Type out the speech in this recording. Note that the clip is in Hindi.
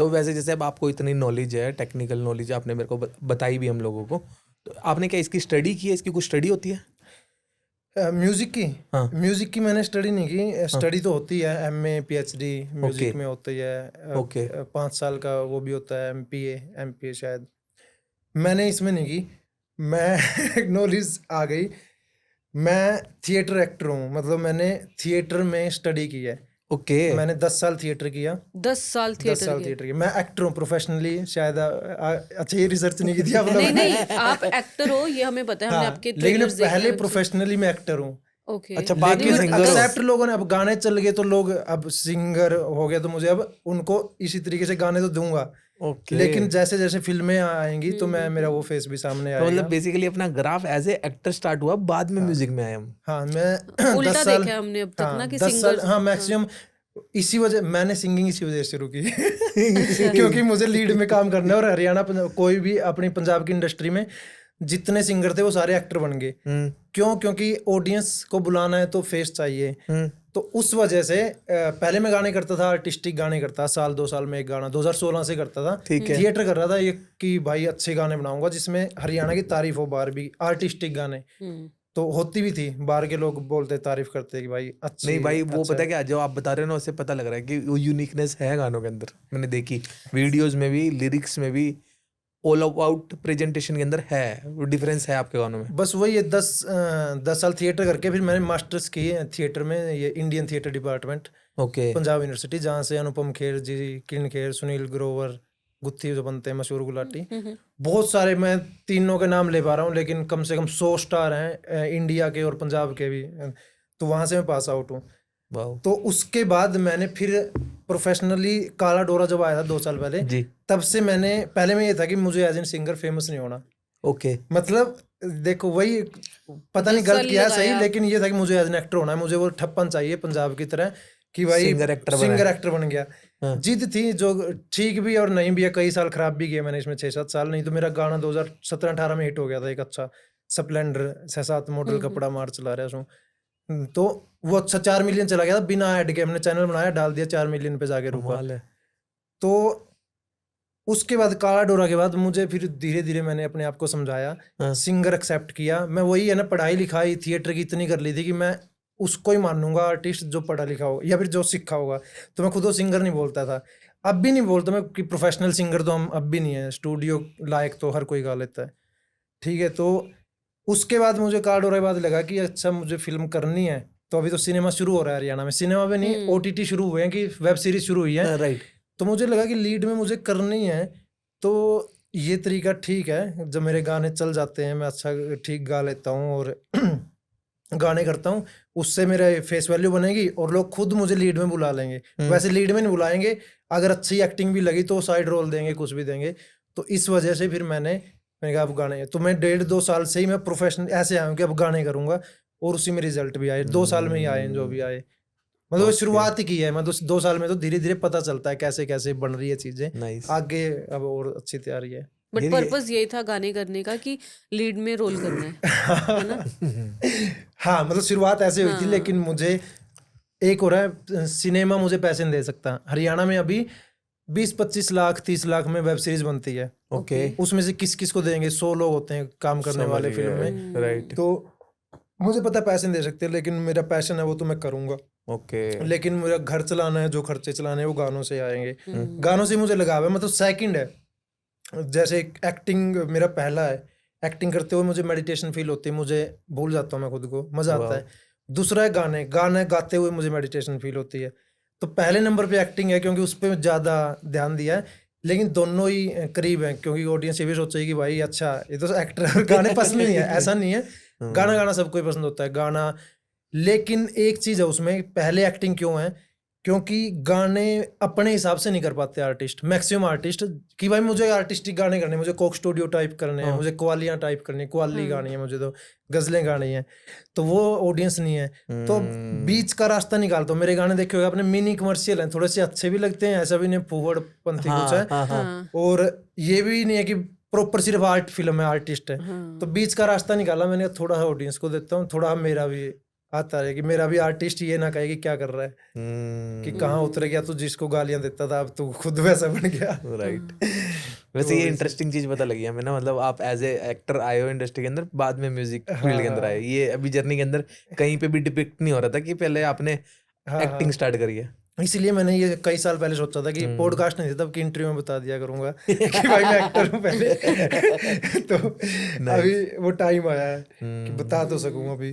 तो वैसे जैसे अब आपको इतनी नॉलेज है, टेक्निकल नॉलेज आपने मेरे को बताई भी हम लोगों को, तो आपने क्या इसकी स्टडी की है? इसकी कुछ स्टडी होती है? म्यूजिक की हाँ। म्यूजिक की मैंने स्टडी नहीं की। हाँ। स्टडी तो होती है, MA PhD ओके। म्यूजिक में होती है। ओके। 5 साल का वो भी होता है, MPA शायद। मैंने इसमें नहीं की। मैं नॉलेज आ गई। मैं थिएटर एक्टर हूँ, मतलब मैंने थिएटर में स्टडी की है। ओके। मैंने 10 साल थिएटर किया। 10 साल 10 थिएटर साल किया। थिएटर किया। मैं एक्टर हूँ प्रोफेशनली, शायद अच्छा ये रिसर्च नहीं की थी आप लोगों नहीं ने। नहीं, आप एक्टर हो ये हमें पता है, हमने हाँ, आपके लेकिन ट्रेलर्स देखे पहले हैं। प्रोफेशनली मैं एक्टर हूँ। ओके। अच्छा, बाद में लेकिन सिंगर हो। एक्सेप्ट लोगों ने, अब गाने चल गए तो लोग अब सिंगर हो गया, तो मुझे अब उनको इसी तरीके से गाने तो दूंगा। ओके। लेकिन जैसे जैसे फिल्में आएंगी तो मैं मेरा वो फेस भी सामने तो आएगा। मतलब बेसिकली अपना graph as a actor start हुआ, बाद में म्यूजिक में आए हम। हाँ, मैं उल्टा 10 साल, देखा है हमने अब तक हाँ ना कि 10 साल, सिंगर। हाँ मैक्सिमम इसी वजह, मैंने सिंगिंग इसी वजह से शुरू की। क्योंकि मुझे लीड में काम करना है, और हरियाणा कोई भी अपनी पंजाब की इंडस्ट्री में जितने सिंगर थे वो सारे एक्टर बन गए। क्यों? क्योंकि ऑडियंस को बुलाना है तो फेस चाहिए। तो उस वजह से पहले मैं गाने करता था, आर्टिस्टिक गाने करता था, साल 2 साल में एक गाना 2016 से करता था। ठीक है। थिएटर कर रहा था ये कि भाई अच्छे गाने बनाऊंगा जिसमें हरियाणा की तारीफ हो, बाहर भी आर्टिस्टिक गाने तो होती भी थी, बाहर के लोग बोलते तारीफ करते कि भाई अच्छी। नहीं भाई, वो अच्छा पता है क्या, जो आप बता रहे हो ना उससे पता लग रहा है कि वो यूनिकनेस है गानों के अंदर। मैंने देखी वीडियोस में भी, लिरिक्स में भी, ऑल अबाउट प्रेजेंटेशन के अंदर है, वो डिफरेंस है आपके गानों में। बस वही है। 10 साल थिएटर करके फिर मैंने मास्टर्स किए थिएटर में, ये Indian theatre department, okay. Punjab university, जहाँ से अनुपम खेर जी, किरण खेर, सुनील ग्रोवर, गुत्थी जो बनते हैं मशहूर गुलाटी, बहुत सारे, मैं तीनों के नाम ले पा रहा हूँ, लेकिन कम से कम 100 स्टार हैं इंडिया के और पंजाब के भी। तो वहाँ से मैं पास आउट हूँ। वाओ। तो उसके बाद मैंने फिर प्रोफेशनली काला डोरा जब आया था 2 साल पहले, जी। तब से मैंने, पहले में ये था कि मुझे एज एन सिंगर फेमस नहीं होना। ओके। मतलब देखो वही, पता नहीं 10 गलत साल किया है सही, लगाया। लेकिन ये था कि मुझे एज एन एक्टर होना है, मुझे वो ठप्पन चाहिए पंजाब की तरह कि भाई सिंगर एक्टर बना सिंगर है। एक्टर बन गया। हाँ। जिद थी जो ठीक भी और नहीं भी है, कई साल खराब भी किए मैंने इसमें, 6-7 साल। नहीं तो मेरा गाना 2017-18 में हिट हो गया था, एक अच्छा स्प्लेंडर 6-7 मॉडल कपड़ा मार चला रहा है उसमें। तो वो अच्छा 4 मिलियन चला गया था बिना ऐड के, हमने चैनल बनाया, डाल दिया, 4 मिलियन पे जाके रुका। कमाल है। तो उसके बाद काला डोरा के बाद मुझे फिर धीरे धीरे मैंने अपने आप को समझाया, हाँ। सिंगर एक्सेप्ट किया। मैं वही है ना, पढ़ाई लिखाई थिएटर की इतनी कर ली थी कि मैं उसको ही मानूंगा आर्टिस्ट जो पढ़ा लिखा होगा या फिर जो सीखा होगा। तो मैं खुद को सिंगर नहीं बोलता था, अब भी नहीं बोलता मैं कि प्रोफेशनल सिंगर तो हम अब भी नहीं है, स्टूडियो लायक तो हर कोई गा लेता है, ठीक है। तो उसके बाद मुझे काला डोरा के बाद लगा कि अच्छा मुझे फिल्म करनी है। तो अभी तो सिनेमा शुरू हो रहा है हरियाणा में, सिनेमा में नहीं, OTT शुरू हुए हैं कि वेब सीरीज शुरू हुई है। राइट। तो मुझे लगा कि लीड में मुझे करनी है, तो ये तरीका ठीक है, जब मेरे गाने चल जाते हैं, मैं अच्छा ठीक गा लेता हूँ और गाने करता हूँ, उससे मेरा फेस वैल्यू बनेगी और लोग खुद मुझे लीड में बुला लेंगे। वैसे लीड में नहीं बुलाएंगे, अगर अच्छी एक्टिंग भी लगी तो साइड रोल देंगे, कुछ भी देंगे। तो इस वजह से फिर मैंने कहा अब गाने, तो मैं 1.5-2 साल से ही मैं प्रोफेशनल ऐसे आया हूँ कि अब गाने करूंगा, और उसी में रिजल्ट भी आए, 2 साल में ही आए जो भी आए। मतलब Okay. शुरुआत ही की है, मतलब 2 साल में तो धीरे धीरे पता चलता है कैसे कैसे बन रही है चीजें। नाइस। आगे अब और अच्छी तैयारी है। बट पर्पस यही था गाने करने का कि लीड में रोल करना है ना? हाँ, मतलब शुरुआत ऐसे हुई थी, लेकिन मुझे एक हो रहा है, सिनेमा मुझे पैसे नहीं दे सकता। हरियाणा में अभी 20-25 लाख 30 लाख में वेब सीरीज बनती है। ओके। उसमें से किस किस को देंगे? 100 लोग होते हैं काम करने वाले फिल्म में। राइट। तो मुझे पता है पैसे नहीं दे सकते, लेकिन मेरा पैशन है वो तो मैं करूंगा। ओके। लेकिन मेरा घर चलाना है, जो खर्चे चलाने हैं वो गानों से आएंगे। गानों से मुझे लगाव है, मतलब सेकंड है। जैसे एक्टिंग मेरा पहला है, एक्टिंग करते हुए मुझे मेडिटेशन फील होती है, मुझे भूल जाता हूँ मैं खुद को, मजा आता है। दूसरा है गाने, गाने गाते हुए मुझे मेडिटेशन फील होती है। तो पहले नंबर पे एक्टिंग है क्योंकि उस पर ज़्यादा ध्यान दिया है, लेकिन दोनों ही करीब हैं, क्योंकि ऑडियंस ये भी सोचेगी कि भाई अच्छा ये तो एक्टर है, गाने पसंद नहीं है, ऐसा नहीं है। गाना गाना सबको ही पसंद होता है गाना, लेकिन एक चीज़ है उसमें, पहले एक्टिंग क्यों है? क्योंकि गाने अपने हिसाब से नहीं कर पाते आर्टिस्ट, मैक्सिमम आर्टिस्ट, कि भाई मुझे आर्टिस्टिक गाने करने, मुझे कोक स्टूडियो टाइप करने हैं, मुझे कवालियाँ टाइप करनी है, कवाली गानी है मुझे, तो गजलें गानी है, तो वो ऑडियंस नहीं है। तो बीच का रास्ता निकालता हूँ। मेरे गाने देखे होंगे आपने, मिनी कमर्शियल हैं, थोड़े से अच्छे भी लगते हैं, ऐसा भी नहीं फूहड़ पंथी कुछ है, और ये भी नहीं है कि प्रॉपर सिर्फ आर्ट फिल्म है, आर्टिस्ट है। तो बीच का रास्ता निकाला मैंने, थोड़ा सा ऑडियंस को देता हूँ, थोड़ा मेरा भी आता है कि मेरा भी आर्टिस्ट ये ना कहे कि क्या कर रहा है, कि कहाँ उतर गया तू, जिसको गालियां देता था अब तू खुद वैसा बन गया। राइट। वैसे ये इंटरेस्टिंग चीज पता लगी हमें ना, मतलब आप एज ए एक्टर आए हो इंडस्ट्री के अंदर, बाद में म्यूजिक फील्ड के अंदर आए, ये अभी जर्नी के अंदर कहीं पे भी डिपिक्ट नहीं हो रहा था कि पहले आपने एक्टिंग स्टार्ट करी है। इसीलिए मैंने ये कई साल पहले सोचा था कि पॉडकास्ट नहीं था, तब की इंटरव्यू में बता दिया करूंगा कि भाई मैं एक्टर हूँ पहले। तो अभी वो टाइम आया है कि बता तो सकूं अभी।